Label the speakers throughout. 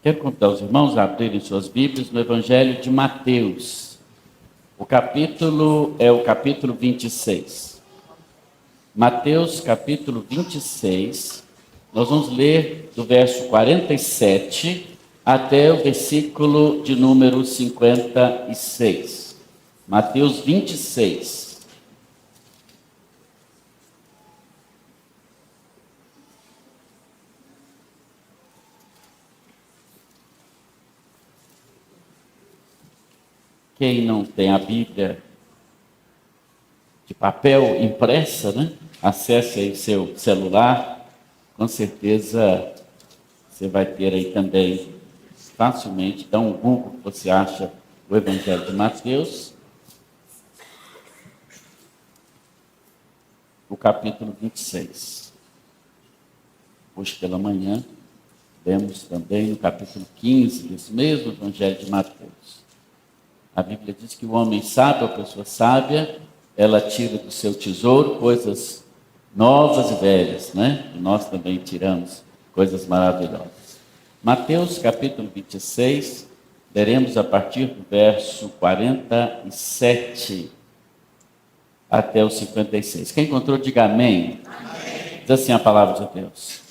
Speaker 1: Quero convidar os irmãos a abrirem suas Bíblias no Evangelho de Mateus. O capítulo é o capítulo 26. Mateus, capítulo 26. Nós vamos ler do verso 47 até o versículo de número 56. Mateus 26. Quem não tem a Bíblia de papel impressa, né? Acesse aí seu celular, com certeza você vai ter aí também facilmente. Dá um Google que você acha o Evangelho de Mateus, o capítulo 26. Hoje pela manhã, lemos também no capítulo 15 desse mesmo Evangelho de Mateus. A Bíblia diz que o homem sábio, a pessoa sábia, ela tira do seu tesouro coisas novas e velhas, né? E nós também tiramos coisas maravilhosas. Mateus capítulo 26, leremos a partir do verso 47 até o 56. Quem encontrou, diga amém. Amém. Diz assim a palavra de Deus.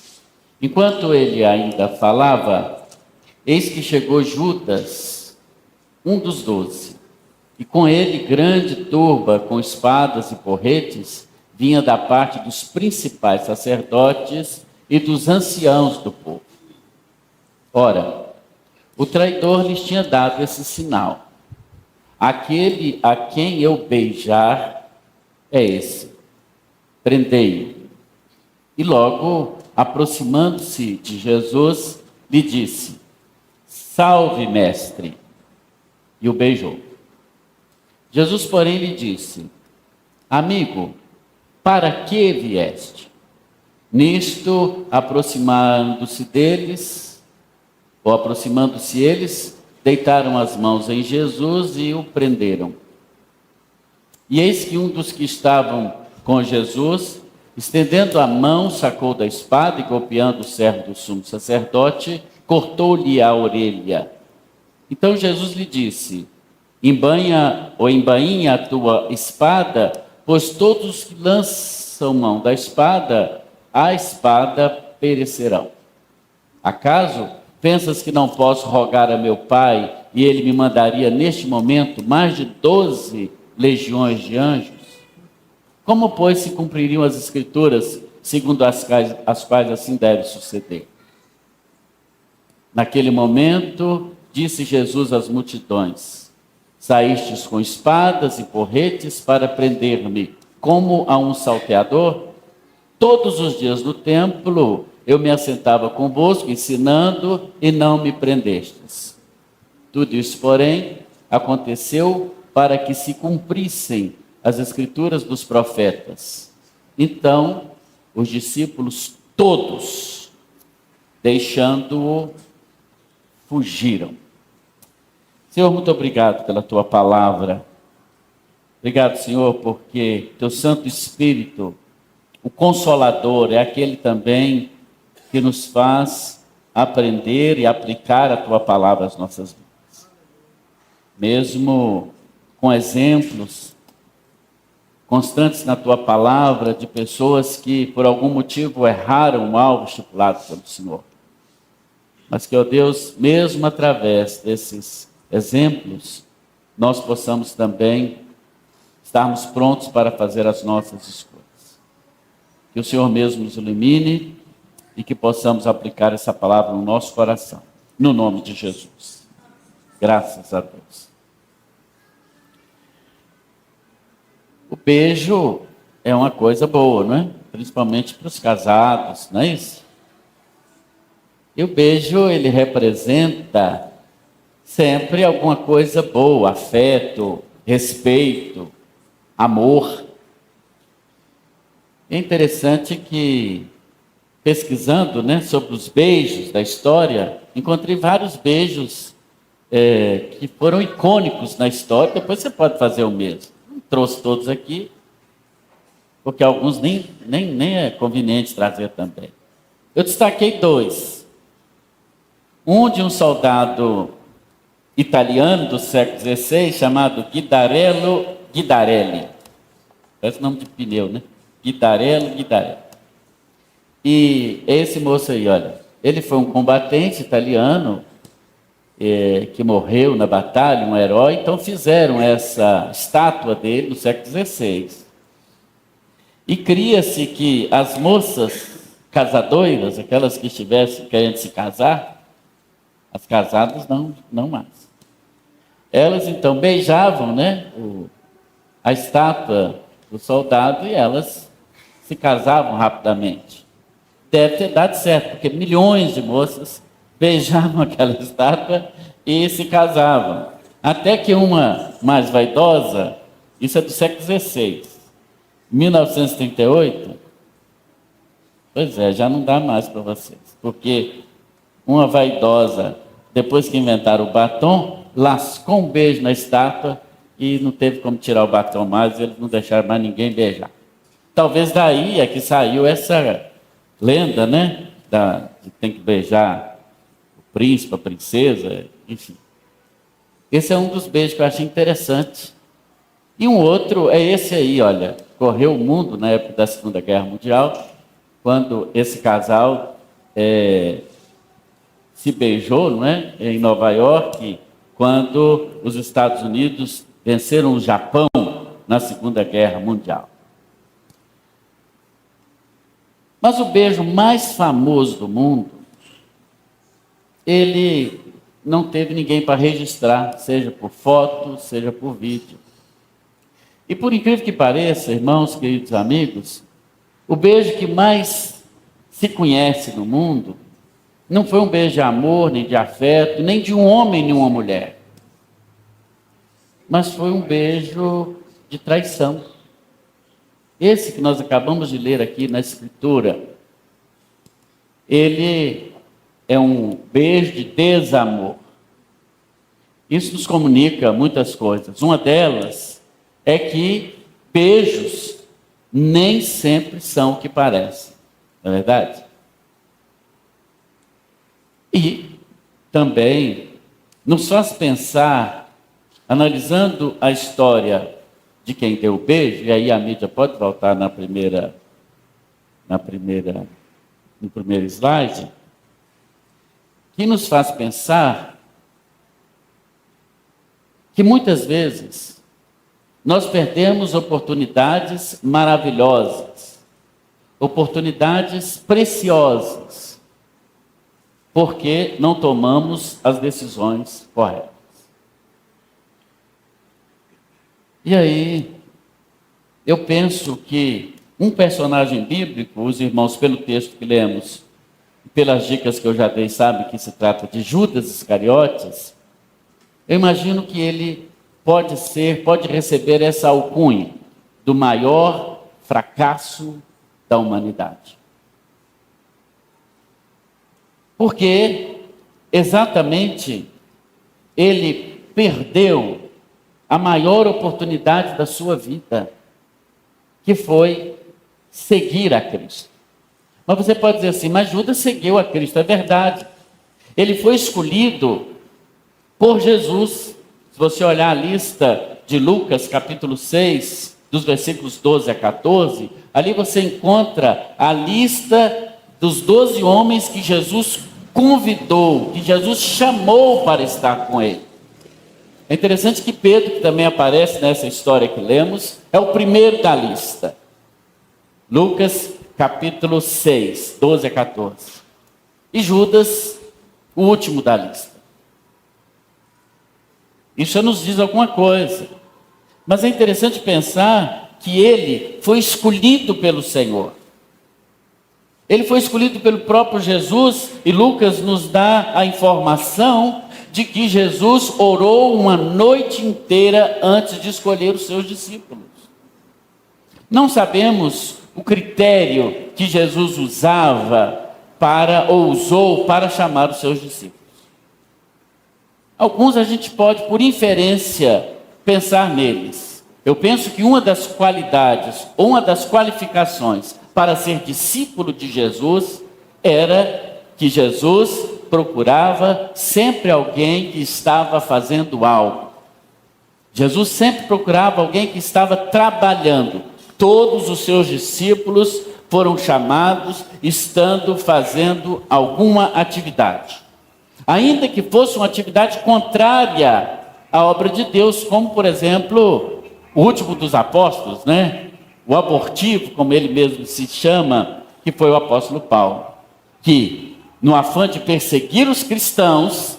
Speaker 1: Enquanto ele ainda falava, eis que chegou Judas, um dos 12, e com ele grande turba com espadas e porretes, vinha da parte dos principais sacerdotes e dos anciãos do povo. Ora, o traidor lhes tinha dado esse sinal: aquele a quem eu beijar é esse, prendei-o. E logo, aproximando-se de Jesus, lhe disse: salve, mestre. E o beijou. Jesus, porém, lhe disse: amigo, para que vieste? Nisto, aproximando-se eles, deitaram as mãos em Jesus e o prenderam. E eis que um dos que estavam com Jesus, estendendo a mão, sacou da espada e, golpeando o servo do sumo sacerdote, cortou-lhe a orelha. Então Jesus lhe disse: embainha a tua espada, pois todos os que lançam mão da espada, a espada perecerão. Acaso pensas que não posso rogar a meu Pai, e ele me mandaria neste momento mais de 12 legiões de anjos? Como, pois, se cumpririam as Escrituras, segundo as quais assim deve suceder? Naquele momento, disse Jesus às multidões: saístes com espadas e porretes para prender-me, como a um salteador? Todos os dias no templo eu me assentava convosco, ensinando, e não me prendestes. Tudo isso, porém, aconteceu para que se cumprissem as escrituras dos profetas. Então, os discípulos todos, deixando-o, fugiram. Senhor, muito obrigado pela tua palavra. Obrigado, Senhor, porque teu Santo Espírito, o Consolador, é aquele também que nos faz aprender e aplicar a tua palavra às nossas vidas. Mesmo com exemplos constantes na tua palavra de pessoas que por algum motivo erraram o alvo estipulado pelo Senhor. Mas que, ó Deus, mesmo através desses exemplos, nós possamos também estarmos prontos para fazer as nossas escolhas. Que o Senhor mesmo nos ilumine e que possamos aplicar essa palavra no nosso coração. No nome de Jesus. Graças a Deus. O beijo é uma coisa boa, não é? Principalmente para os casados, não é isso? E o beijo, ele representa sempre alguma coisa boa, afeto, respeito, amor. É interessante que, pesquisando, né, sobre os beijos da história, encontrei vários beijos que foram icônicos na história. Depois você pode fazer o mesmo. Não trouxe todos aqui, porque alguns nem é conveniente trazer também. Eu destaquei 2. onde um soldado italiano do século XVI, chamado Guidarelli, parece nome de pneu, né? Guidarelli. E esse moço aí, olha, ele foi um combatente italiano que morreu na batalha, um herói, então fizeram essa estátua dele no século XVI. E cria-se que as moças casadoiras, aquelas que estivessem querendo se casar, as casadas não mais. Elas então beijavam, né, a estátua do soldado e elas se casavam rapidamente. Deve ter dado certo, porque milhões de moças beijavam aquela estátua e se casavam. Até que uma mais vaidosa, isso é do século XVI, 1938, pois é, já não dá mais para vocês, porque uma vaidosa, depois que inventaram o batom, lascou um beijo na estátua e não teve como tirar o batom mais, eles não deixaram mais ninguém beijar. Talvez daí é que saiu essa lenda, né? De tem que beijar o príncipe, a princesa, enfim. Esse é um dos beijos que eu achei interessante. E um outro é esse aí, olha, correu o mundo na época da Segunda Guerra Mundial, quando esse casal se beijou, não é? Em Nova York, quando os Estados Unidos venceram o Japão na Segunda Guerra Mundial. Mas o beijo mais famoso do mundo, ele não teve ninguém para registrar, seja por foto, seja por vídeo. E por incrível que pareça, irmãos, queridos amigos, o beijo que mais se conhece no mundo não foi um beijo de amor, nem de afeto, nem de um homem, nem uma mulher. Mas foi um beijo de traição. Esse que nós acabamos de ler aqui na Escritura, ele é um beijo de desamor. Isso nos comunica muitas coisas. Uma delas é que beijos nem sempre são o que parecem, não é verdade? E também nos faz pensar, analisando a história de quem deu o beijo, e aí a mídia pode voltar no primeiro slide, que nos faz pensar que muitas vezes nós perdemos oportunidades maravilhosas, oportunidades preciosas, porque não tomamos as decisões corretas. E aí, eu penso que um personagem bíblico, os irmãos, pelo texto que lemos, pelas dicas que eu já dei, sabem que se trata de Judas Iscariotes, eu imagino que ele pode receber essa alcunha do maior fracasso da humanidade. Porque exatamente ele perdeu a maior oportunidade da sua vida, que foi seguir a Cristo. Mas você pode dizer assim, mas Judas seguiu a Cristo, é verdade. Ele foi escolhido por Jesus. Se você olhar a lista de Lucas, capítulo 6, dos versículos 12 a 14, ali você encontra a lista dos 12 homens que Jesus convidou, que Jesus chamou para estar com ele. É interessante que Pedro, que também aparece nessa história que lemos, é o primeiro da lista. Lucas, capítulo 6, 12 a 14. E Judas, o último da lista. Isso já nos diz alguma coisa. Mas é interessante pensar que ele foi escolhido pelo Senhor. Ele foi escolhido pelo próprio Jesus, e Lucas nos dá a informação de que Jesus orou uma noite inteira antes de escolher os seus discípulos. Não sabemos o critério que Jesus usou para chamar os seus discípulos. Alguns a gente pode, por inferência, pensar neles. Eu penso que uma das qualidades, ou uma das qualificações para ser discípulo de Jesus, era que Jesus procurava sempre alguém que estava fazendo algo. Jesus sempre procurava alguém que estava trabalhando. Todos os seus discípulos foram chamados estando fazendo alguma atividade. Ainda que fosse uma atividade contrária à obra de Deus, como por exemplo, o último dos apóstolos, o abortivo, como ele mesmo se chama, que foi o apóstolo Paulo, que no afã de perseguir os cristãos,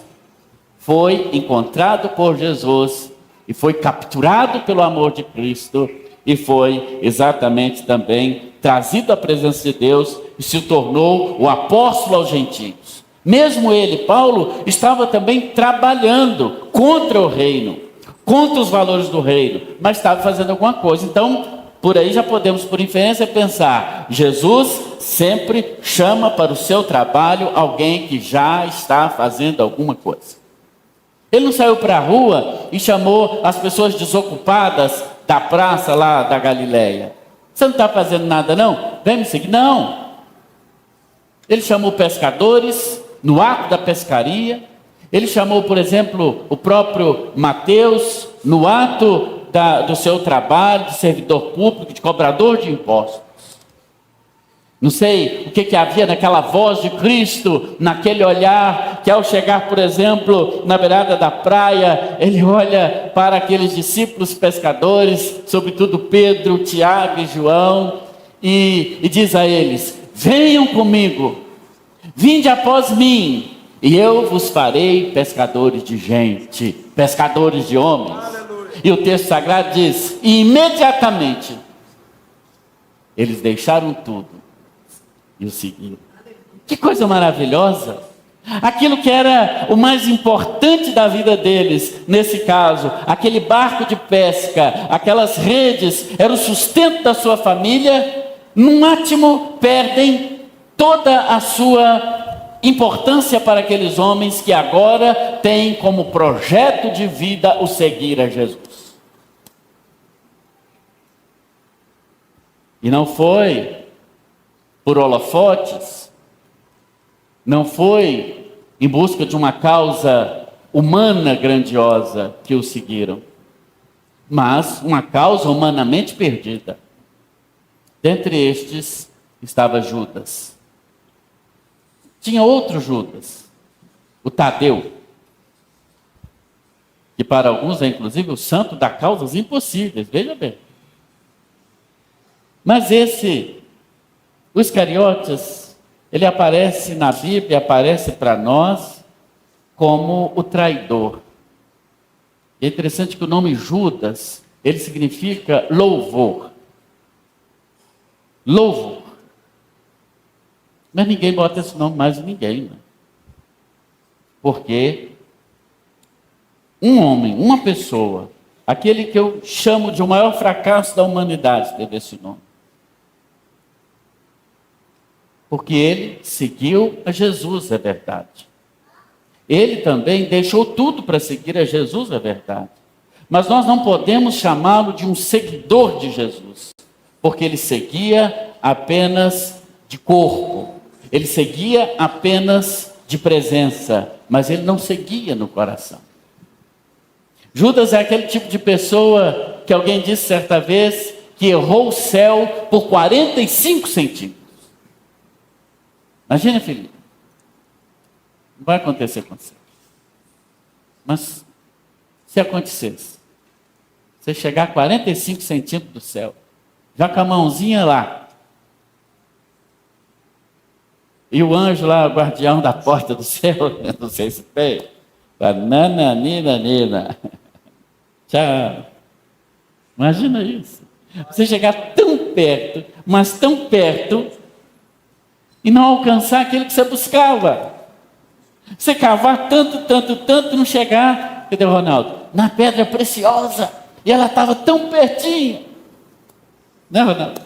Speaker 1: foi encontrado por Jesus e foi capturado pelo amor de Cristo e foi exatamente também trazido à presença de Deus e se tornou o apóstolo aos gentios. Mesmo ele, Paulo, estava também trabalhando contra o reino, contra os valores do reino, mas estava fazendo alguma coisa. Então, por aí já podemos, por inferência, pensar: Jesus sempre chama para o seu trabalho alguém que já está fazendo alguma coisa. Ele não saiu para a rua e chamou as pessoas desocupadas da praça lá da Galileia. Você não está fazendo nada não? Vem me seguir. Não. Ele chamou pescadores no ato da pescaria. Ele chamou, por exemplo, o próprio Mateus no ato do seu trabalho de servidor público, de cobrador de impostos. Não sei o que havia naquela voz de Cristo, naquele olhar, que ao chegar, por exemplo, na beirada da praia, ele olha para aqueles discípulos pescadores, sobretudo Pedro, Tiago e João, e diz a eles: venham comigo, vinde após mim, e eu vos farei pescadores de gente, pescadores de homens. Aleluia. E o texto sagrado diz: e imediatamente eles deixaram tudo e o seguiram. Que coisa maravilhosa! Aquilo que era o mais importante da vida deles, nesse caso, aquele barco de pesca, aquelas redes, era o sustento da sua família, num átimo perdem toda a sua importância para aqueles homens que agora têm como projeto de vida o seguir a Jesus. E não foi por holofotes, não foi em busca de uma causa humana grandiosa que o seguiram, mas uma causa humanamente perdida. Dentre estes estava Judas. Tinha outro Judas, o Tadeu, que para alguns é inclusive o santo das causas impossíveis, veja bem. Mas o Iscariotes, ele aparece na Bíblia, aparece para nós como o traidor. E é interessante que o nome Judas, ele significa louvor. Louvor. Mas ninguém bota esse nome mais em ninguém, Porque um homem, uma pessoa, aquele que eu chamo de o maior fracasso da humanidade, teve esse nome. Porque ele seguiu a Jesus, é verdade. Ele também deixou tudo para seguir a Jesus, é verdade. Mas nós não podemos chamá-lo de um seguidor de Jesus, porque ele seguia apenas de corpo, ele seguia apenas de presença, mas ele não seguia no coração. Judas é aquele tipo de pessoa que alguém disse certa vez que errou o céu por 45 centímetros. Imagina, filho. Não vai acontecer com você. Mas, se acontecesse, você chegar a 45 centímetros do céu, já com a mãozinha lá, e o anjo lá, o guardião da porta do céu, não sei se tem, fala: nananina, tchau. Imagina isso. Você chegar tão perto, mas tão perto, e não alcançar aquilo que você buscava. Você cavar tanto, não chegar. Cadê o Ronaldo? Na pedra preciosa. E ela estava tão pertinho. Né, Ronaldo?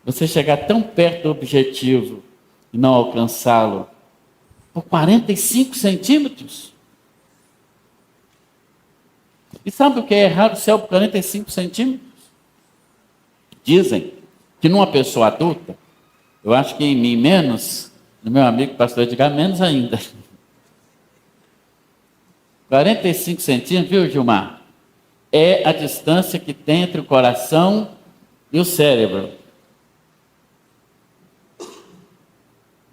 Speaker 1: Você chegar tão perto do objetivo e não alcançá-lo por 45 centímetros. E sabe o que é errar o céu por 45 centímetros? Dizem que numa pessoa adulta, Eu acho que em mim menos, no meu amigo pastor Edgar menos ainda. 45 centímetros, viu, Gilmar? É a distância que tem entre o coração e o cérebro.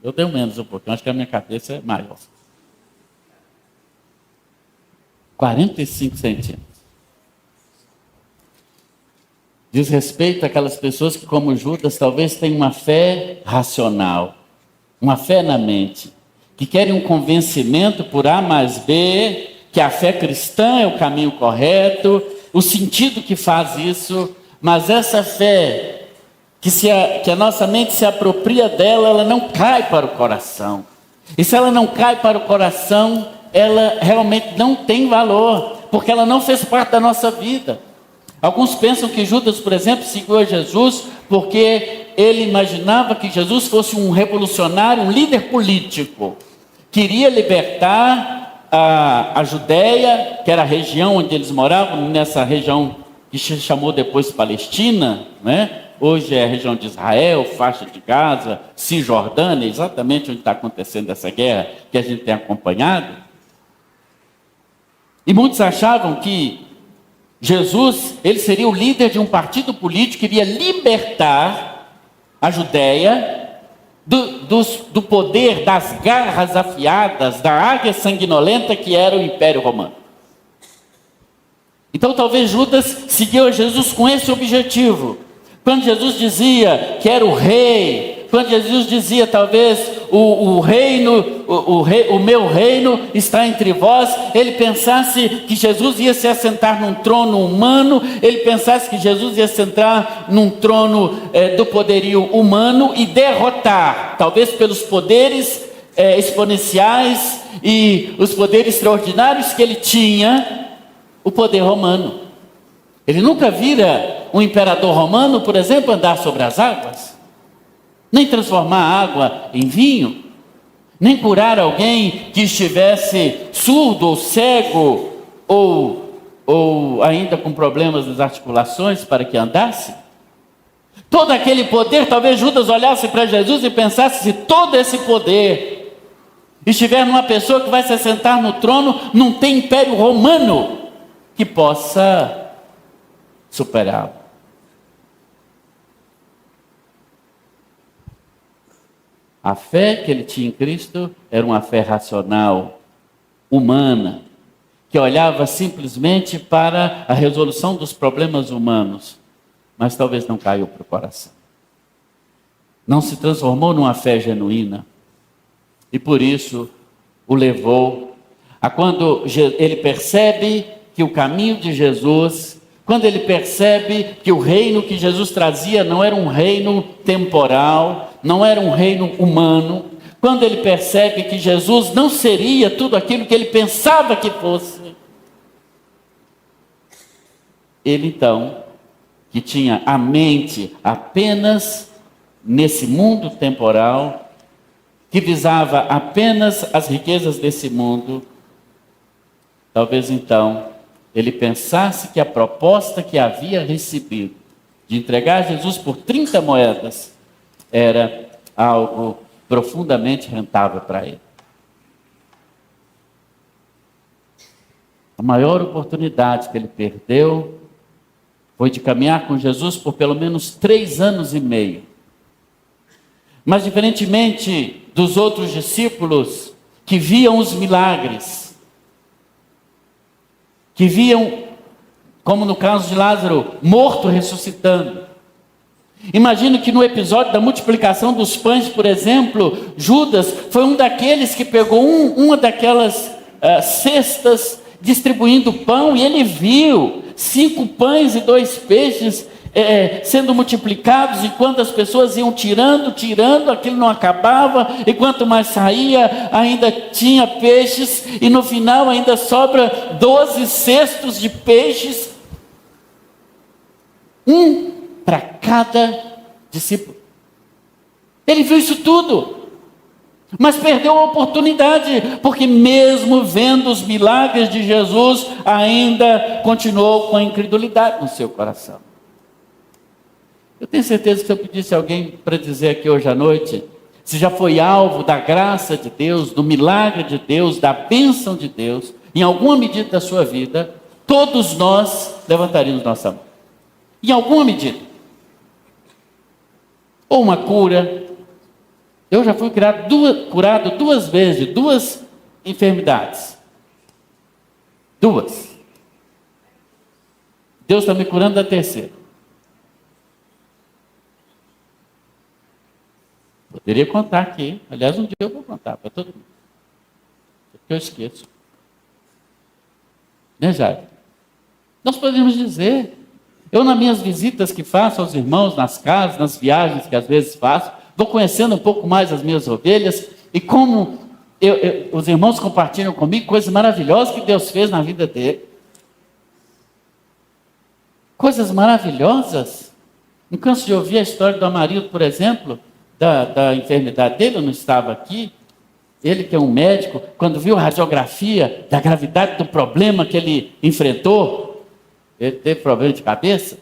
Speaker 1: Eu tenho menos um pouquinho, acho que a minha cabeça é maior. 45 centímetros. Diz respeito àquelas pessoas que, como Judas, talvez tenham uma fé racional, uma fé na mente, que querem um convencimento por A mais B, que a fé cristã é o caminho correto, o sentido que faz isso, mas essa fé, que a nossa mente se apropria dela, ela não cai para o coração. E se ela não cai para o coração, ela realmente não tem valor, porque ela não fez parte da nossa vida. Alguns pensam que Judas, por exemplo, seguiu a Jesus porque ele imaginava que Jesus fosse um revolucionário, um líder político. Queria libertar a Judéia, que era a região onde eles moravam, nessa região que se chamou depois Palestina, né? Hoje é a região de Israel, faixa de Gaza, Cisjordânia, exatamente onde está acontecendo essa guerra que a gente tem acompanhado. E muitos achavam que Jesus, ele seria o líder de um partido político que iria libertar a Judéia do poder, das garras afiadas, da águia sanguinolenta que era o Império Romano. Então talvez Judas seguiu a Jesus com esse objetivo. Quando Jesus dizia que era o rei, quando Jesus dizia talvez o meu reino está entre vós, ele pensasse que Jesus ia se assentar num trono humano, ele pensasse que Jesus ia sentar num trono do poderio humano e derrotar, talvez pelos poderes exponenciais e os poderes extraordinários que ele tinha, o poder romano. Ele nunca vira um imperador romano, por exemplo, andar sobre as águas, nem transformar a água em vinho, nem curar alguém que estivesse surdo ou cego, ou ainda com problemas nas articulações para que andasse. Todo aquele poder, talvez Judas olhasse para Jesus e pensasse, se todo esse poder estiver numa pessoa que vai se assentar no trono, não tem império romano que possa superá-lo. A fé que ele tinha em Cristo era uma fé racional, humana, que olhava simplesmente para a resolução dos problemas humanos, mas talvez não caiu para o coração. Não se transformou numa fé genuína. E por isso o levou a quando ele percebe que o caminho de Jesus, quando ele percebe que o reino que Jesus trazia não era um reino temporal, não era um reino humano, quando ele percebe que Jesus não seria tudo aquilo que ele pensava que fosse, ele então, que tinha a mente apenas nesse mundo temporal, que visava apenas as riquezas desse mundo, talvez então ele pensasse que a proposta que havia recebido de entregar Jesus por 30 moedas era algo profundamente rentável para ele. A maior oportunidade que ele perdeu foi de caminhar com Jesus por pelo menos 3 anos e meio. Mas diferentemente dos outros discípulos que viam os milagres, que viam, como no caso de Lázaro, morto ressuscitando. Imagino que no episódio da multiplicação dos pães, por exemplo, Judas foi um daqueles que pegou uma daquelas cestas distribuindo pão, e ele viu 5 pães e 2 peixes sendo multiplicados, e quando as pessoas iam tirando, aquilo não acabava, e quanto mais saía, ainda tinha peixes, e no final ainda sobra 12 cestos de peixes, um para cada discípulo. Ele viu isso tudo, mas perdeu a oportunidade, porque mesmo vendo os milagres de Jesus, ainda continuou com a incredulidade no seu coração. Eu tenho certeza que se eu pedisse a alguém para dizer aqui hoje à noite, se já foi alvo da graça de Deus, do milagre de Deus, da bênção de Deus, em alguma medida da sua vida, todos nós levantaríamos nossa mão. Em alguma medida. Ou uma cura. Eu já fui curado 2 vezes de 2 enfermidades. 2. Deus está me curando da 3ª. Poderia contar aqui. Aliás, um dia eu vou contar para todo mundo. Porque eu esqueço. Né, Jair? Nós podemos dizer. Eu, nas minhas visitas que faço aos irmãos, nas casas, nas viagens que às vezes faço, vou conhecendo um pouco mais as minhas ovelhas, e como os irmãos compartilham comigo coisas maravilhosas que Deus fez na vida dele. Coisas maravilhosas. Não canso de ouvir a história do Amarildo, por exemplo, da enfermidade dele. Eu não estava aqui. Ele, que é um médico, quando viu a radiografia da gravidade do problema que ele enfrentou, ele teve problema de cabeça.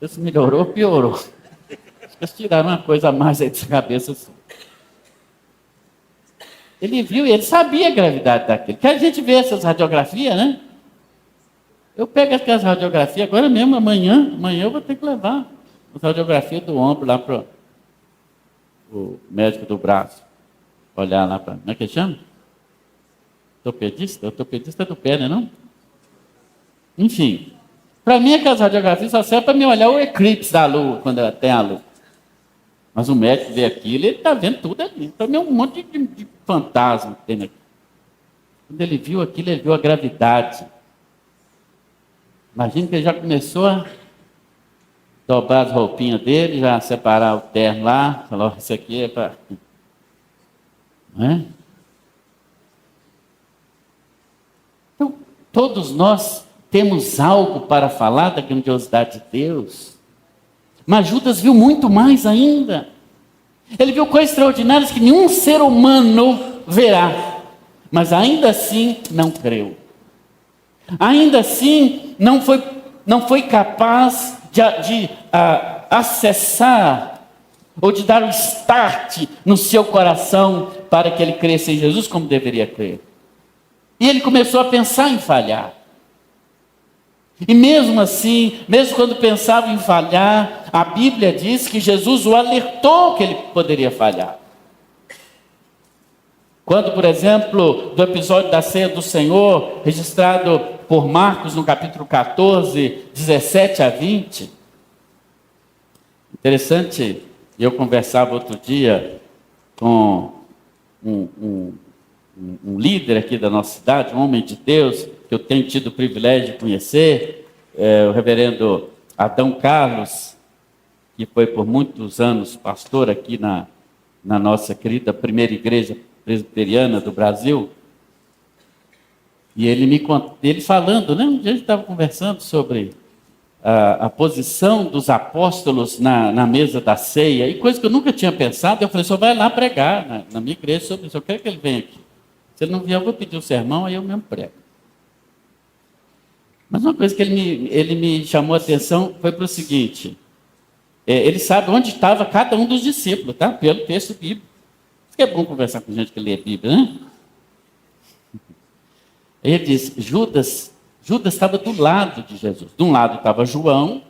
Speaker 1: Se melhorou, piorou. Eles tiraram uma coisa a mais aí dessa cabeça. Assim. Ele viu e ele sabia a gravidade daquilo. Que a gente vê essas radiografias, né? Eu pego aquelas radiografias agora mesmo, amanhã eu vou ter que levar as radiografias do ombro lá para o médico do braço. Olhar lá para... Como é que chama? Ortopedista? Ortopedista do pé, né, não? Enfim, para mim aquelas radiografias só servem para me olhar o eclipse da lua, quando ela tem a lua. Mas o médico vê aquilo, ele está vendo tudo ali. Para mim é um monte de fantasma que tem aqui. Quando ele viu aquilo, ele viu a gravidade. Imagina que ele já começou a dobrar as roupinhas dele, já separar o terno lá, falou, isso aqui é para... Não é? Então, todos nós temos algo para falar da grandiosidade de Deus. Mas Judas viu muito mais ainda. Ele viu coisas extraordinárias que nenhum ser humano verá. Mas ainda assim não creu. Ainda assim não foi capaz de acessar ou de dar o start no seu coração para que ele cresça em Jesus como deveria crer. E ele começou a pensar em falhar. E mesmo assim, mesmo quando pensava em falhar, a Bíblia diz que Jesus o alertou que ele poderia falhar. Quando, por exemplo, do episódio da ceia do Senhor, registrado por Marcos no capítulo 14, 17 a 20. Interessante, eu conversava outro dia com um líder aqui da nossa cidade, um homem de Deus, que eu tenho tido o privilégio de conhecer, o reverendo Adão Carlos, que foi por muitos anos pastor aqui na nossa querida primeira igreja presbiteriana do Brasil. E ele falando, né? Um dia a gente estava conversando sobre a posição dos apóstolos na mesa da ceia, e coisa que eu nunca tinha pensado. Eu falei, só vai lá pregar na minha igreja sobre isso, eu quero que ele venha aqui. Se ele não vier, eu vou pedir o sermão, aí eu mesmo prego. Mas uma coisa que ele me chamou a atenção foi para o seguinte, ele sabe onde estava cada um dos discípulos, tá? Pelo texto bíblico. Isso que é bom conversar com gente que lê a Bíblia, né? Ele diz, Judas estava do lado de Jesus. De um lado estava João,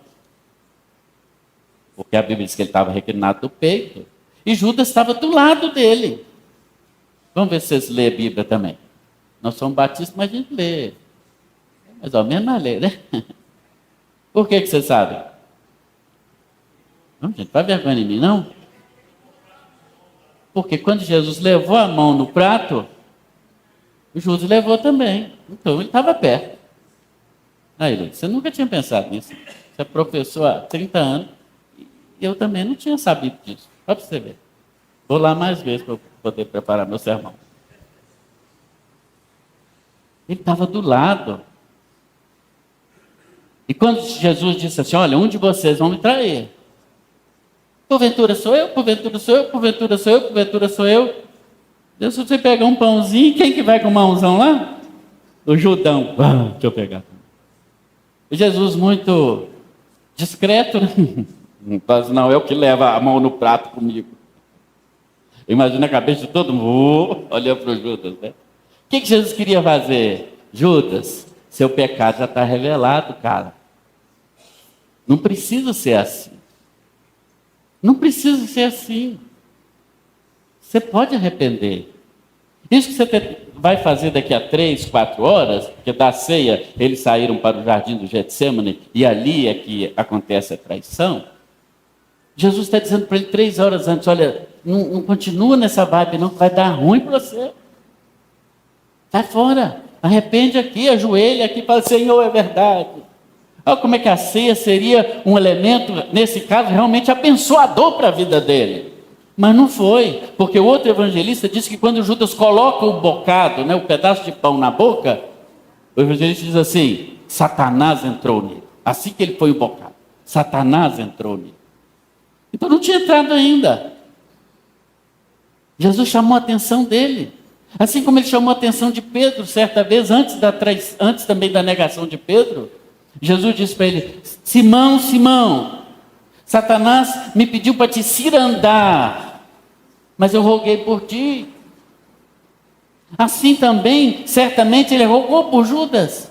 Speaker 1: porque a Bíblia diz que ele estava reclinado do peito, e Judas estava do lado dele. Vamos ver se vocês lêem a Bíblia também. Nós somos batistas, mas a gente lê. Mais ou menos, mas lê, né? Por que vocês sabem? Não, gente, não faz vergonha em mim, não. Porque quando Jesus levou a mão no prato, o Judas levou também. Então ele estava perto. Aí, Luiz, você nunca tinha pensado nisso. Você é professor há 30 anos. E eu também não tinha sabido disso. Só para você ver. Vou lá mais vezes para poder preparar meu sermão. Ele estava do lado. E quando Jesus disse assim, olha, um de vocês vão me trair. Porventura sou eu, porventura sou eu, porventura sou eu, porventura sou eu. Deus, se você pegar um pãozinho, quem que vai com o mãozão lá? O Judão. Deixa eu pegar. Jesus muito discreto, né? Não é o que leva a mão no prato comigo. Imagina a cabeça de todo mundo, olhando para o Judas, né? O que Jesus queria fazer? Judas, seu pecado já está revelado, cara. Não precisa ser assim. Não precisa ser assim. Você pode arrepender. Isso que você vai fazer daqui a 3, 4 horas, porque da ceia eles saíram para o jardim do Getsêmani, e ali é que acontece a traição. Jesus está dizendo para ele 3 horas antes, olha, não continua nessa vibe não, que vai dar ruim para você. Sai fora, arrepende aqui, ajoelha aqui e fala, Senhor, é verdade. Olha como é que a ceia seria um elemento, nesse caso, realmente abençoador para a vida dele. Mas não foi, porque o outro evangelista disse que quando Judas coloca o bocado, né, o pedaço de pão na boca, o evangelista diz assim, Satanás entrou nele. Assim que ele foi o bocado, Satanás entrou nele. Então não tinha entrado ainda. Jesus chamou a atenção dele. Assim como ele chamou a atenção de Pedro, certa vez, antes também da negação de Pedro, Jesus disse para ele, Simão, Simão, Satanás me pediu para te cirandar, mas eu roguei por ti. Assim também, certamente ele rogou por Judas.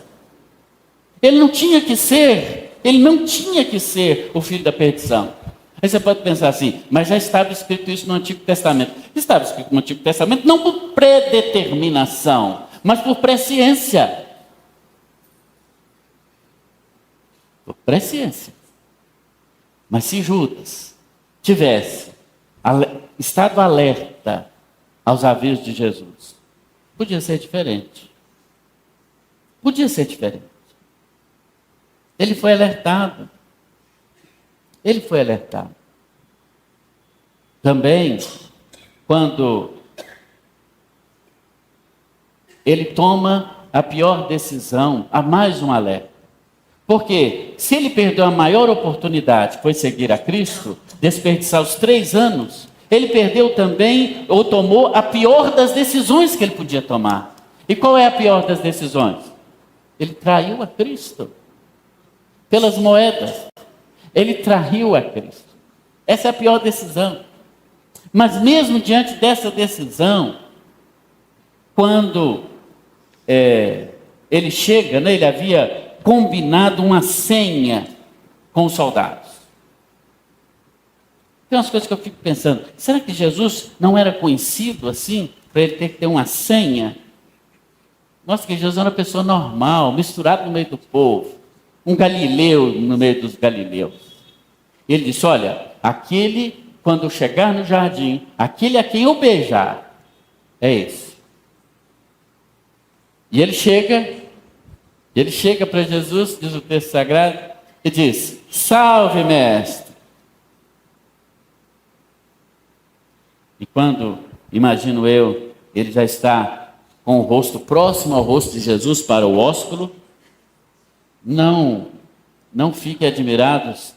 Speaker 1: Ele não tinha que ser o filho da perdição. Aí você pode pensar assim, mas já estava escrito isso no Antigo Testamento. Estava escrito no Antigo Testamento não por predeterminação, mas por presciência. Por presciência. Mas se Judas tivesse estado alerta aos avisos de Jesus, podia ser diferente. Podia ser diferente. Ele foi alertado. Ele foi alertado. Também, quando ele toma a pior decisão, há mais um alerta. Porque se ele perdeu a maior oportunidade, foi seguir a Cristo, desperdiçar os 3 anos, ele perdeu também, ou tomou, a pior das decisões que ele podia tomar. E qual é a pior das decisões? Ele traiu a Cristo. Pelas moedas. Ele traiu a Cristo. Essa é a pior decisão. Mas mesmo diante dessa decisão, quando ele chega, né, ele havia combinado uma senha com os soldados. Tem umas coisas que eu fico pensando, será que Jesus não era conhecido assim, para ele ter que ter uma senha? Nossa, que Jesus era uma pessoa normal, misturado no meio do povo, um galileu no meio dos galileus. Ele disse, olha, aquele, quando chegar no jardim, aquele a quem eu beijar, é esse. E ele chega para Jesus, diz o texto sagrado, e diz, salve mestre. E quando, imagino eu, ele já está com o rosto próximo ao rosto de Jesus para o ósculo, não fiquem admirados,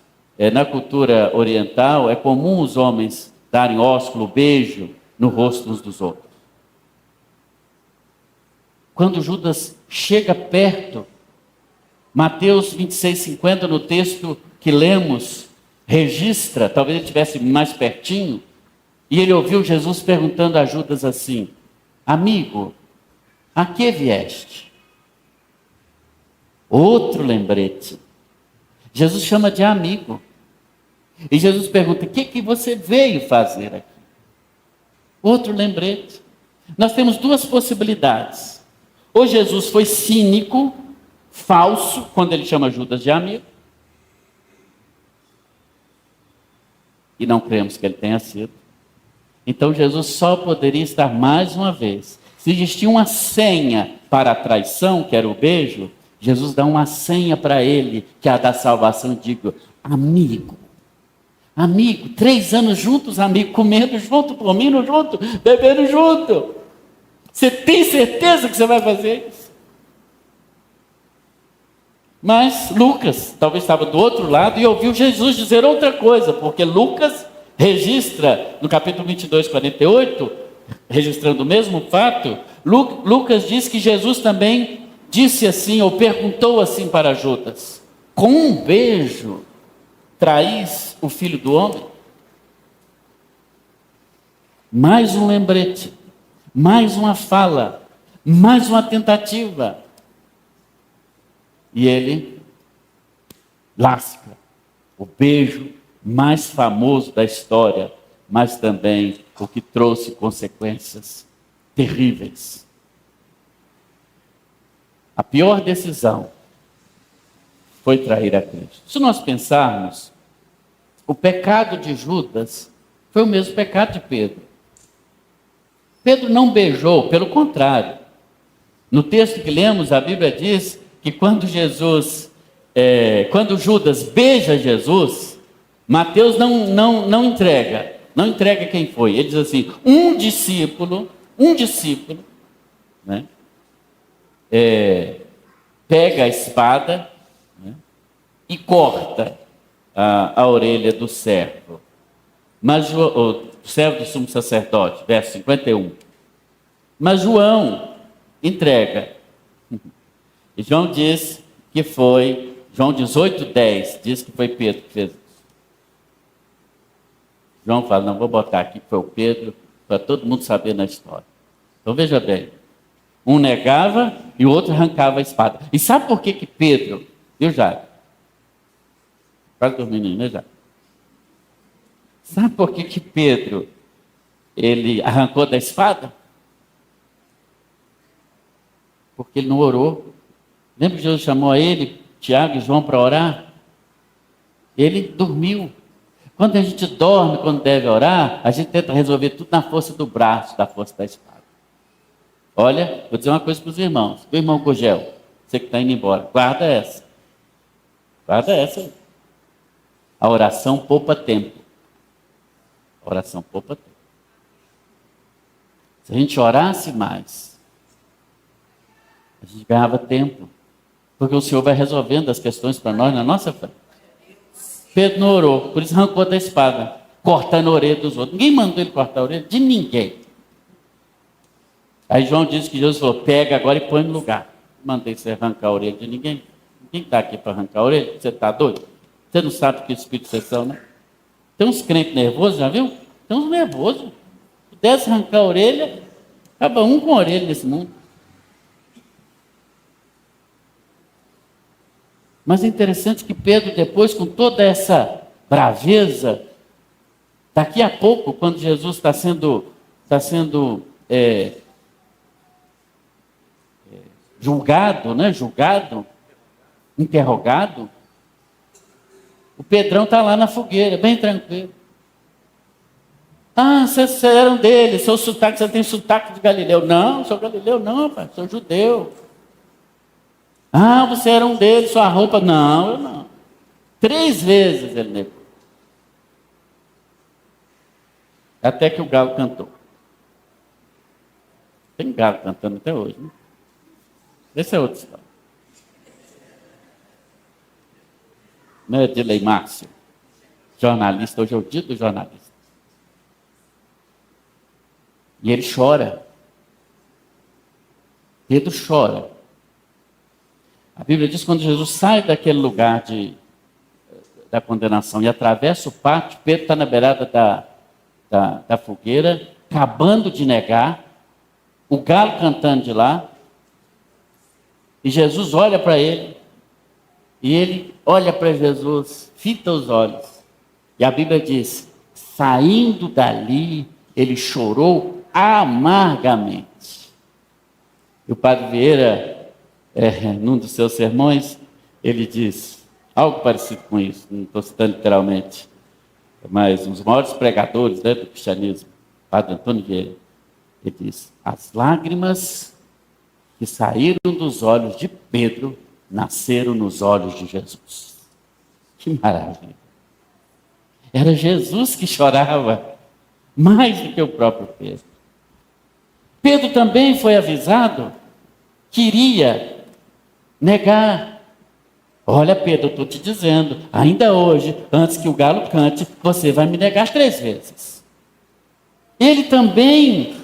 Speaker 1: na cultura oriental é comum os homens darem ósculo, beijo no rosto uns dos outros. Quando Judas chega perto, Mateus 26:50, no texto que lemos, registra, talvez ele estivesse mais pertinho, e ele ouviu Jesus perguntando a Judas assim, amigo, a que vieste? Outro lembrete. Jesus chama de amigo. E Jesus pergunta, o que você veio fazer aqui? Outro lembrete. Nós temos 2 possibilidades. Ou Jesus foi cínico, falso, quando ele chama Judas de amigo. E não cremos que ele tenha sido. Então Jesus só poderia estar mais uma vez. Se existia uma senha para a traição, que era o beijo, Jesus dá uma senha para ele, que é a da salvação, digo, amigo. Amigo, 3 anos juntos, amigo, comendo junto, dormindo junto, bebendo junto. Você tem certeza que você vai fazer isso? Mas Lucas, talvez estava do outro lado, e ouviu Jesus dizer outra coisa, porque Lucas registra, no capítulo 22, 48, registrando o mesmo fato, Lucas diz que Jesus também disse assim, ou perguntou assim para Judas, com um beijo, traís o Filho do Homem? Mais um lembrete, mais uma fala, mais uma tentativa. E ele lasca o beijo mais famoso da história, mas também o que trouxe consequências terríveis. A pior decisão foi trair a Cristo. Se nós pensarmos, o pecado de Judas foi o mesmo pecado de Pedro. Pedro não beijou, pelo contrário. No texto que lemos, a Bíblia diz que quando Judas beija Jesus, Mateus não entrega quem foi. Ele diz assim, um discípulo, né, pega a espada, né, e corta a orelha do servo. Mas o servo do sumo sacerdote, verso 51. Mas João entrega. E João diz que foi, João 18:10, diz que foi Pedro que fez isso. João fala, não, vou botar aqui que foi o Pedro, para todo mundo saber na história. Então veja bem, um negava e o outro arrancava a espada. E sabe por que Pedro, viu Jairo? Quase dormindo, né, Jairo? Sabe por que Pedro, ele arrancou da espada? Porque ele não orou. Lembra que Jesus chamou a ele, Tiago e João, para orar? Ele dormiu. Quando a gente dorme, quando deve orar, a gente tenta resolver tudo na força do braço, da força da espada. Olha, vou dizer uma coisa para os irmãos. Meu irmão Cogel, você que está indo embora, guarda essa. Guarda essa. A oração poupa tempo. A oração poupa tempo. Se a gente orasse mais, a gente ganhava tempo. Porque o Senhor vai resolvendo as questões para nós na nossa frente. Pedro não orou, por isso arrancou da espada, cortando a orelha dos outros. Ninguém mandou ele cortar a orelha de ninguém. Aí João disse que Jesus falou, pega agora e põe no lugar. Não mandei você arrancar a orelha de ninguém. Ninguém está aqui para arrancar a orelha. Você está doido? Você não sabe que espírito vocês são, né? Tem uns crentes nervosos, já viu? Tem uns nervosos. Se pudesse arrancar a orelha, acaba um com a orelha nesse mundo. Mas é interessante que Pedro, depois, com toda essa braveza, daqui a pouco, quando Jesus está sendo julgado, né? Interrogado, o Pedrão está lá na fogueira, bem tranquilo. Ah, vocês eram dele, seu sotaque, você tem sotaque de Galileu. Não, sou Galileu não, pai, sou judeu. Ah, você era um deles, sua roupa. Não, eu não. 3 vezes ele negou. Até que o galo cantou. Tem galo cantando até hoje, né? Essa é outra história. Não é Dilei Márcio, jornalista, hoje é o dia do jornalista. E ele chora. Pedro chora. A Bíblia diz que quando Jesus sai daquele lugar da condenação e atravessa o pátio, Pedro está na beirada da fogueira, acabando de negar, o galo cantando de lá, e Jesus olha para ele, e ele olha para Jesus, fita os olhos, e a Bíblia diz, saindo dali, ele chorou amargamente. E o padre Vieira, num dos seus sermões, ele diz algo parecido com isso, não estou citando literalmente, mas um dos maiores pregadores, né, do cristianismo, padre Antônio Vieira, ele diz, as lágrimas que saíram dos olhos de Pedro, nasceram nos olhos de Jesus. Que maravilha! Era Jesus que chorava, mais do que o próprio Pedro. Pedro também foi avisado que iria negar. Olha, Pedro, eu estou te dizendo, ainda hoje, antes que o galo cante, você vai me negar 3 vezes. Ele também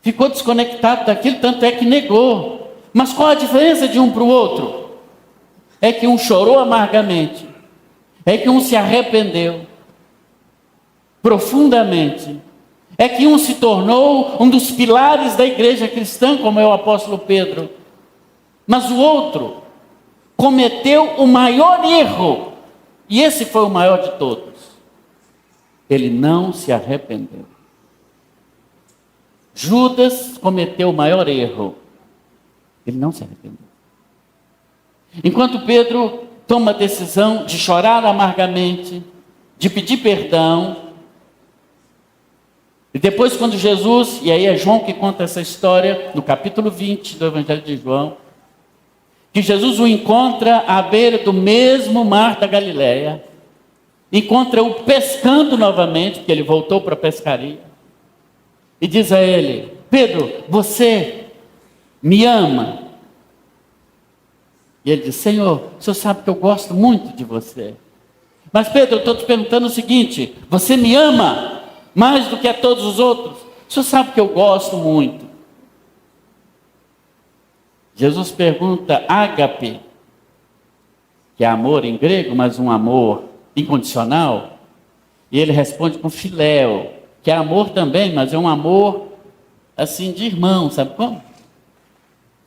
Speaker 1: ficou desconectado daquilo, tanto é que negou. Mas qual a diferença de um para o outro? É que um chorou amargamente é que um se arrependeu profundamente, é que um se tornou um dos pilares da igreja cristã, como é o apóstolo Pedro, mas o outro cometeu o maior erro, e esse foi o maior de todos. Ele não se arrependeu. Judas cometeu o maior erro. Ele não se arrependeu. Enquanto Pedro toma a decisão de chorar amargamente, de pedir perdão, e depois quando Jesus, e aí é João que conta essa história, no capítulo 20 do Evangelho de João, que Jesus o encontra à beira do mesmo mar da Galileia, encontra-o pescando novamente, porque ele voltou para a pescaria, e diz a ele: Pedro, você me ama? E ele diz: Senhor, o senhor sabe que eu gosto muito de você. Mas Pedro, eu estou te perguntando o seguinte: você me ama mais do que a todos os outros? O senhor sabe que eu gosto muito. Jesus pergunta ágape, que é amor em grego, mas um amor incondicional. E ele responde com filéu, que é amor também, mas é um amor assim de irmão, sabe como?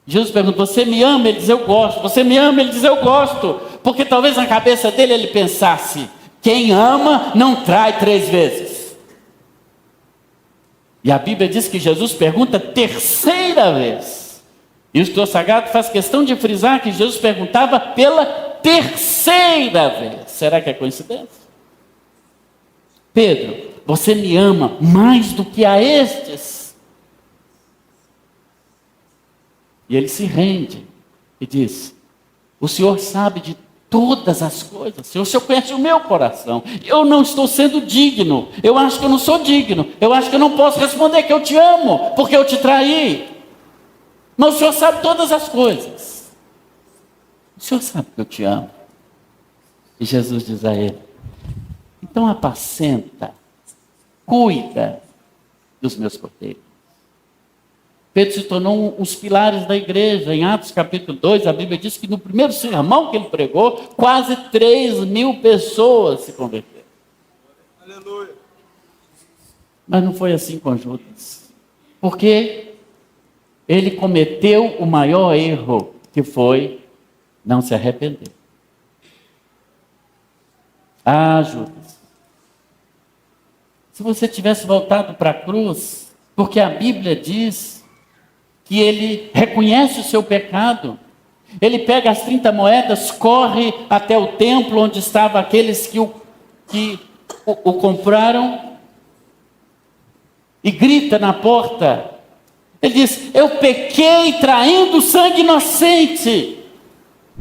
Speaker 1: Jesus pergunta: você me ama? Ele diz: eu gosto. Você me ama? Ele diz: eu gosto. Porque talvez na cabeça dele ele pensasse: quem ama não trai 3 vezes. E a Bíblia diz que Jesus pergunta terceira vez. E o escritor sagrado faz questão de frisar que Jesus perguntava pela terceira vez. Será que é coincidência? Pedro, você me ama mais do que a estes? E ele se rende e diz: o Senhor sabe de todas as coisas, Senhor, o Senhor conhece o meu coração. Eu não estou sendo digno, eu acho que eu não sou digno, eu acho que eu não posso responder que eu te amo, porque eu te traí. Mas o Senhor sabe todas as coisas. O Senhor sabe que eu te amo. E Jesus diz a ele: então apacenta, cuida dos meus cordeiros. Pedro se tornou um dos pilares da igreja. Em Atos capítulo 2, a Bíblia diz que no primeiro sermão que ele pregou, quase 3.000 pessoas se converteram. Aleluia. Mas não foi assim com Judas. Porque ele cometeu o maior erro, que foi não se arrepender. Ah, Judas, se você tivesse voltado para a cruz, porque a Bíblia diz que ele reconhece o seu pecado, ele pega as 30 moedas, corre até o templo onde estavam aqueles que o compraram, e grita na porta. Ele diz: eu pequei traindo sangue inocente.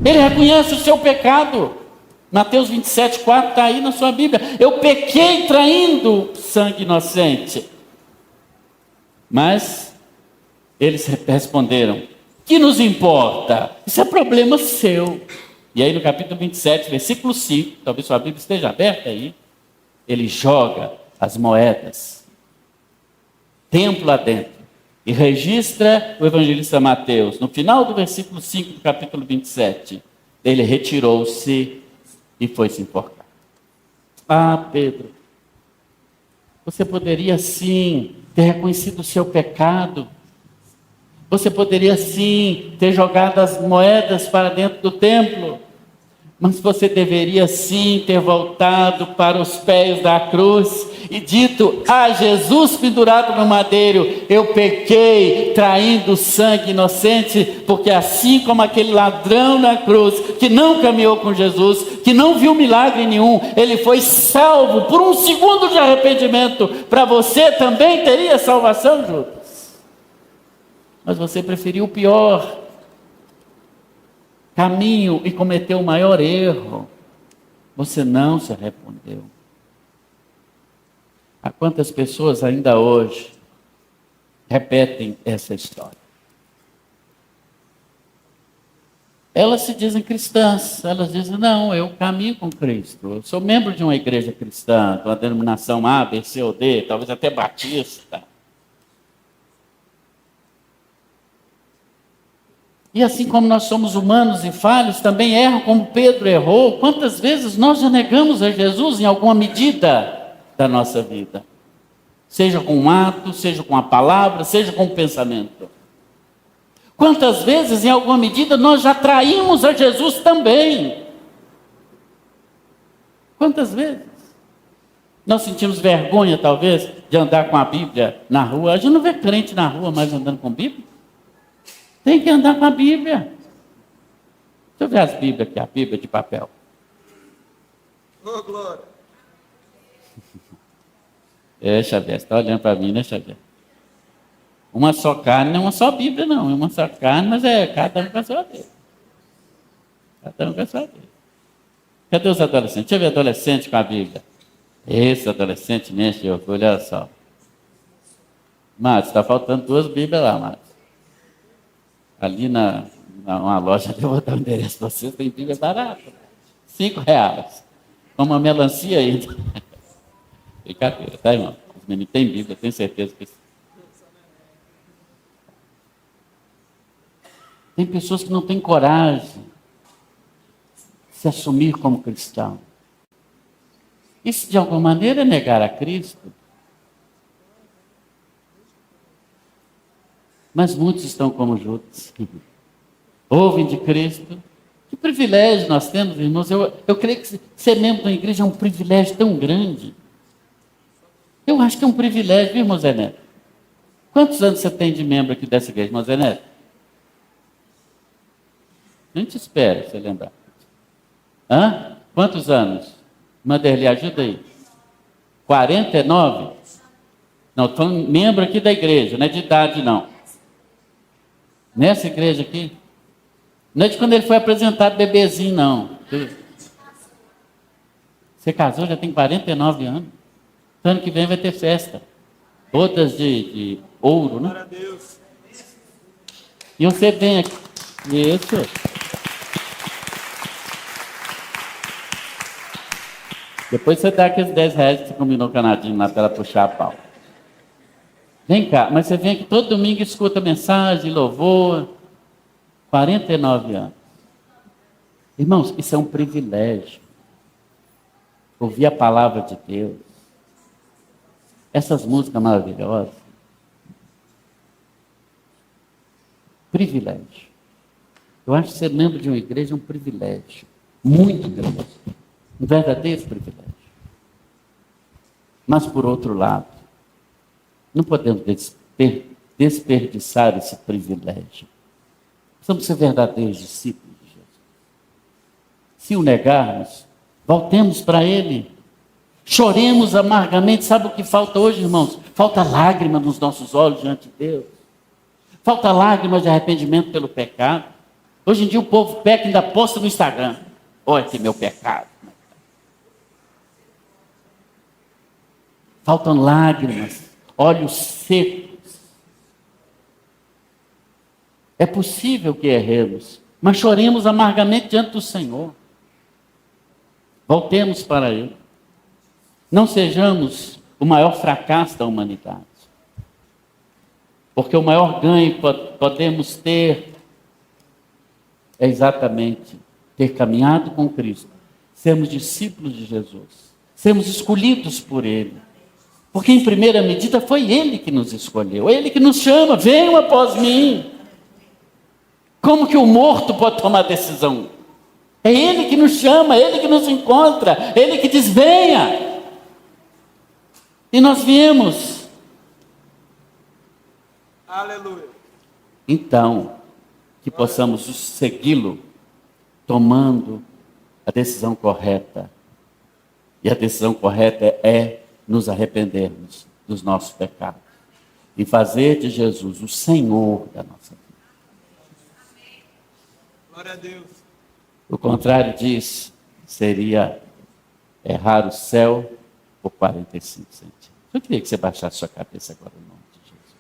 Speaker 1: Ele reconhece o seu pecado. Mateus 27:4 está aí na sua Bíblia. Eu pequei traindo sangue inocente. Mas eles responderam: que nos importa? Isso é problema seu. E aí no capítulo 27, versículo 5, talvez sua Bíblia esteja aberta aí, ele joga as moedas, templo adentro, e registra o evangelista Mateus, no final do versículo 5 do capítulo 27, ele retirou-se e foi se enforcar. Ah, Pedro, você poderia sim ter reconhecido o seu pecado, você poderia sim ter jogado as moedas para dentro do templo, mas você deveria sim ter voltado para os pés da cruz e dito a Jesus pendurado no madeiro: eu pequei traindo sangue inocente, porque assim como aquele ladrão na cruz, que não caminhou com Jesus, que não viu milagre nenhum, ele foi salvo por um segundo de arrependimento, para você também teria salvação, Judas. Mas você preferiu o pior caminho e cometeu o maior erro. Você não se arrependeu. Há quantas pessoas ainda hoje repetem essa história? Elas se dizem cristãs, elas dizem: não, eu caminho com Cristo, eu sou membro de uma igreja cristã, de uma denominação A, B, C ou D, talvez até batista. E assim como nós somos humanos e falhos, também erram como Pedro errou. Quantas vezes nós já negamos a Jesus em alguma medida da nossa vida? Seja com um ato, seja com a palavra, seja com o pensamento. Quantas vezes, em alguma medida, nós já traímos a Jesus também? Quantas vezes? Nós sentimos vergonha, talvez, de andar com a Bíblia na rua. A gente não vê crente na rua mais andando com Bíblia. Tem que andar com a Bíblia. Deixa eu ver as Bíblias aqui, a Bíblia de papel.
Speaker 2: Oh, glória.
Speaker 1: Xavier, você está olhando para mim, né, Xavier? Uma só carne não é uma só Bíblia, não. É uma só carne, mas é cada um com a sua vez. Cada um com a sua vez. Cadê os adolescentes? Deixa eu ver adolescente com a Bíblia. Esse adolescente me enche de orgulho, olha só. Márcio, está faltando 2 Bíblias lá, Márcio. Ali numa loja, eu vou dar o endereço para vocês, tem Bíblia barata. R$5. Com uma melancia ainda. Brincadeira, tá, irmão? Os meninos têm Bíblia, tenho certeza que sim. Tem pessoas que não têm coragem de se assumir como cristão. Isso, de alguma maneira, é negar a Cristo. Mas muitos estão como Judas. Ouvem de Cristo. Que privilégio nós temos, irmãos. Eu creio que ser membro da igreja é um privilégio tão grande. Eu acho que é um privilégio, viu, irmão Zé Neto? Quantos anos você tem de membro aqui dessa igreja, irmão Zé Neto? A gente espera, você lembrar. Hã? Quantos anos? Manderli, ajuda aí. 49? Não, estou membro aqui da igreja, não é de idade, não. Nessa igreja aqui? Não é de quando ele foi apresentado bebezinho, não. Você casou, já tem 49 anos. Ano que vem vai ter festa. Bodas de ouro, né?
Speaker 2: Glória a Deus.
Speaker 1: E você vem aqui. Isso. Depois você dá aqueles R$10 que você combinou com a Nadine lá para ela puxar a pau. Vem cá, mas você vem aqui todo domingo e escuta mensagem, louvor. 49 anos. Irmãos, isso é um privilégio. Ouvir a palavra de Deus. Essas músicas maravilhosas. Privilégio. Eu acho que ser membro de uma igreja é um privilégio. Muito grande. Um verdadeiro privilégio. Mas, por outro lado, não podemos desperdiçar esse privilégio. Precisamos ser verdadeiros discípulos de Jesus. Se o negarmos, voltemos para Ele. Choremos amargamente. Sabe o que falta hoje, irmãos? Falta lágrima nos nossos olhos diante de Deus. Falta lágrima de arrependimento pelo pecado. Hoje em dia o povo peca e ainda posta no Instagram. Olha aqui meu pecado. Faltam lágrimas, olhos secos. É possível que erremos, mas choremos amargamente diante do Senhor. Voltemos para Ele. Não sejamos o maior fracasso da humanidade. Porque o maior ganho que podemos ter é exatamente ter caminhado com Cristo, sermos discípulos de Jesus, sermos escolhidos por Ele. Porque em primeira medida foi Ele que nos escolheu, é Ele que nos chama, venham após mim. Como que o morto pode tomar decisão? É Ele que nos chama, é Ele que nos encontra, é Ele que diz, venha. E nós viemos.
Speaker 2: Aleluia.
Speaker 1: Então, que possamos segui-lo, tomando a decisão correta. E a decisão correta é nos arrependermos dos nossos pecados. E fazer de Jesus o Senhor da nossa vida.
Speaker 2: Glória a Deus.
Speaker 1: O contrário disso seria errar o céu por 45 centímetros. Eu queria que você baixasse sua cabeça agora no nome de Jesus.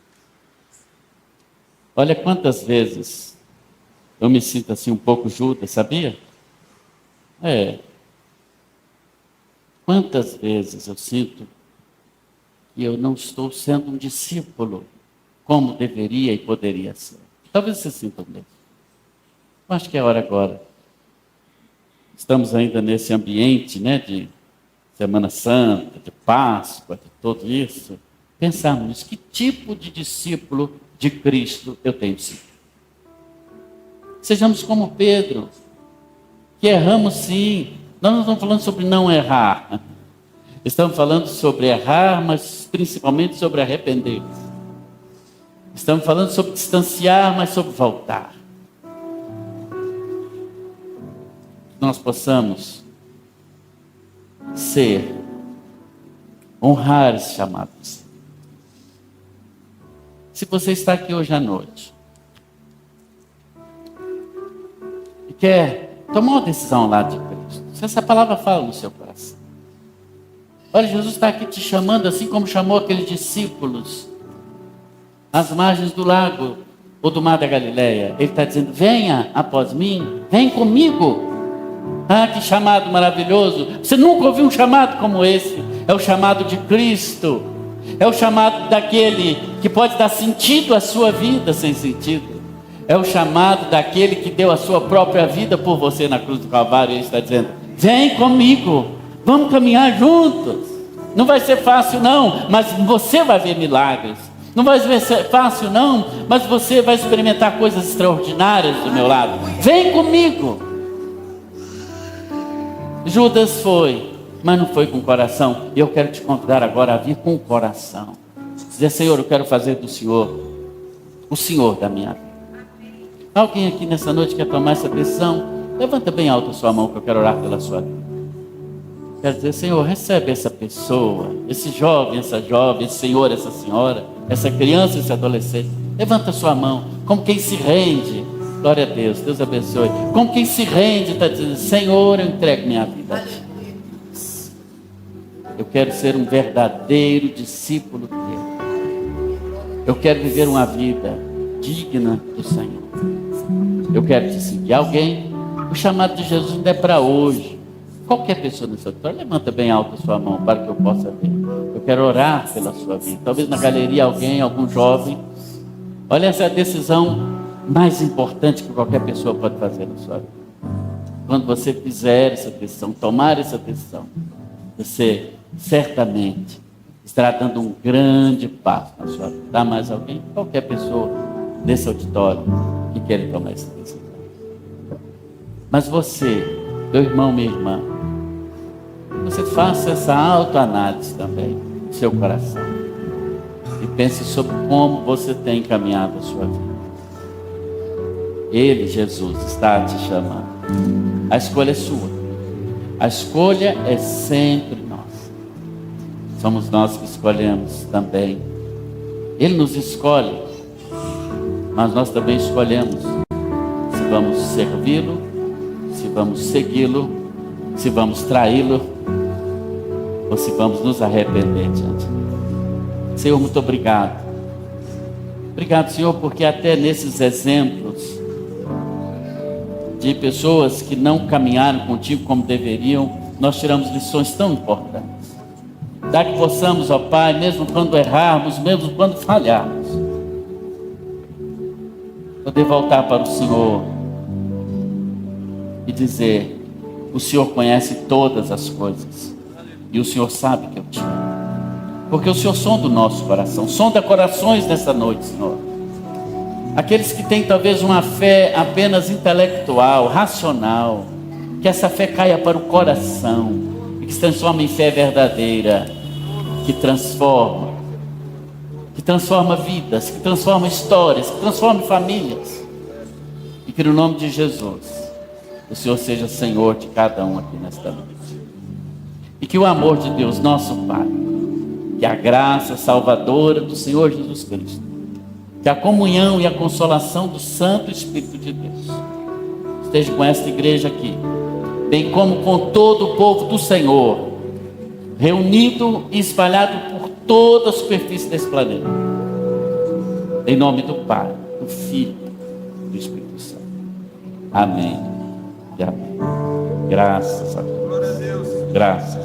Speaker 1: Olha quantas vezes eu me sinto assim um pouco Judas, sabia? Quantas vezes eu sinto que eu não estou sendo um discípulo como deveria e poderia ser. Talvez você sinta mesmo. Eu acho que é hora agora. Estamos ainda nesse ambiente, né, de Semana Santa, de Páscoa, de tudo isso. Pensarmos, que tipo de discípulo de Cristo eu tenho sido? Sejamos como Pedro, que erramos sim. Nós não estamos falando sobre não errar. Estamos falando sobre errar, mas principalmente sobre arrepender-se. Estamos falando sobre distanciar, mas sobre voltar. Que nós possamos honrar esse chamado. Se você está aqui hoje à noite e quer tomar uma decisão lá de Cristo, se essa palavra fala no seu coração, olha, Jesus está aqui te chamando, assim como chamou aqueles discípulos às margens do lago ou do mar da Galileia. Ele está dizendo: venha após mim, vem comigo. Ah, que chamado maravilhoso! Você nunca ouviu um chamado como esse? É o chamado de Cristo. É o chamado daquele que pode dar sentido à sua vida sem sentido. É o chamado daquele que deu a sua própria vida por você na cruz do Calvário. Ele está dizendo: vem comigo, vamos caminhar juntos. Não vai ser fácil não, mas você vai ver milagres. Não vai ser fácil não, mas você vai experimentar coisas extraordinárias do meu lado. Vem comigo. Judas foi, mas não foi com o coração. E eu quero te convidar agora a vir com o coração. Dizer: Senhor, eu quero fazer do Senhor o Senhor da minha vida. Alguém aqui nessa noite quer tomar essa decisão? Levanta bem alto a sua mão, que eu quero orar pela sua vida. Quero dizer: Senhor, recebe essa pessoa, esse jovem, esse senhor, essa senhora, essa criança, esse adolescente. Levanta a sua mão, como quem se rende. Glória a Deus, Deus abençoe. Como quem se rende, está dizendo: Senhor, eu entrego minha vida a Ti. Eu quero ser um verdadeiro discípulo Teu. Eu quero viver uma vida digna do Senhor. Eu quero te seguir. Alguém? O chamado de Jesus ainda é para hoje. Qualquer pessoa nesse auditório, levanta bem alto a sua mão para que eu possa ver. Eu quero orar pela sua vida. Talvez na galeria alguém, algum jovem. Olha, essa é a decisão mais importante que qualquer pessoa pode fazer na sua vida. Quando você fizer essa decisão, tomar essa decisão, você certamente estará dando um grande passo na sua vida. Dá mais alguém? Qualquer pessoa nesse auditório que queira tomar essa decisão. Mas você, meu irmão, minha irmã, você faça essa autoanálise também no seu coração e pense sobre como você tem encaminhado a sua vida. Ele, Jesus, está te chamando. A escolha é sua. A escolha é sempre nossa. Somos nós que escolhemos também. Ele nos escolhe, mas nós também escolhemos se vamos servi-lo, se vamos segui-lo, se vamos traí-lo, ou se vamos nos arrepender diante dele. Senhor, muito obrigado. Obrigado, Senhor, porque até nesses exemplos de pessoas que não caminharam contigo como deveriam, nós tiramos lições tão importantes. Dá que possamos, ó Pai, mesmo quando errarmos, mesmo quando falharmos, poder voltar para o Senhor e dizer: o Senhor conhece todas as coisas e o Senhor sabe que eu te amo. Porque o Senhor sonda o nosso coração, sonda corações nessa noite, Senhor. Aqueles que têm talvez uma fé apenas intelectual, racional, que essa fé caia para o coração e que se transforma em fé verdadeira, que transforma vidas, que transforma histórias, que transforma famílias. E que no nome de Jesus o Senhor seja Senhor de cada um aqui nesta noite. E que o amor de Deus, nosso Pai, que a graça salvadora do Senhor Jesus Cristo, que a comunhão e a consolação do Santo Espírito de Deus esteja com esta igreja aqui, bem como com todo o povo do Senhor, reunido e espalhado por toda a superfície desse planeta. Em nome do Pai, do Filho e do Espírito Santo. Amém e amém. Graças a Deus.
Speaker 2: Glória a Deus.
Speaker 1: Graças.